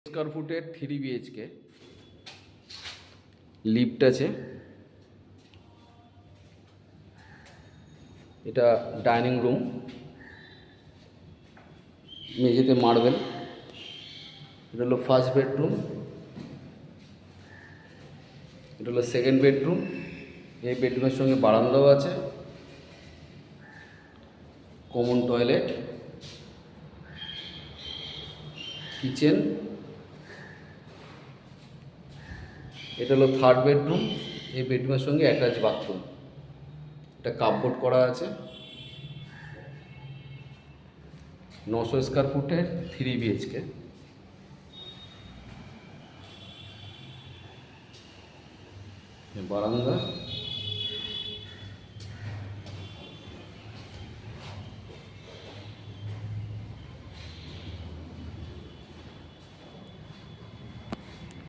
Square ফুটের 3 BHK lift আছে। এটা ডাইনিং রুম, মেঝেতে মার্বেল। এটা হলো ফার্স্ট বেডরুম, এটা হলো সেকেন্ড বেডরুম। এই বেডরুমের সঙ্গে বারান্দাও আছে, কমন টয়লেট, কিচেন। এটা হলো থার্ড বেডরুম, এই বেডরুমের সঙ্গে অ্যাটাচ বাথরুম। এটা কাপবোর্ড করা আছে। 900 স্কোয়ার ফুটের 3 BHK। বারান্দা,